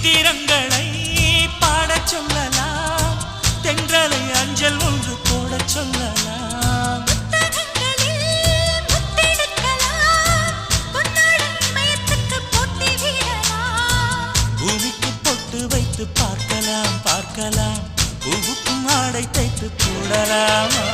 சித்திரங்களை பாடச் சொல்லலாம், தென்றலை அஞ்சல் ஒன்று போடச் சொல்லலாம். பூமிக்கு பொட்டு வைத்து பார்க்கலாம் பார்க்கலாம், பூவுக்கும் ஆடை தைத்து போடலாமா?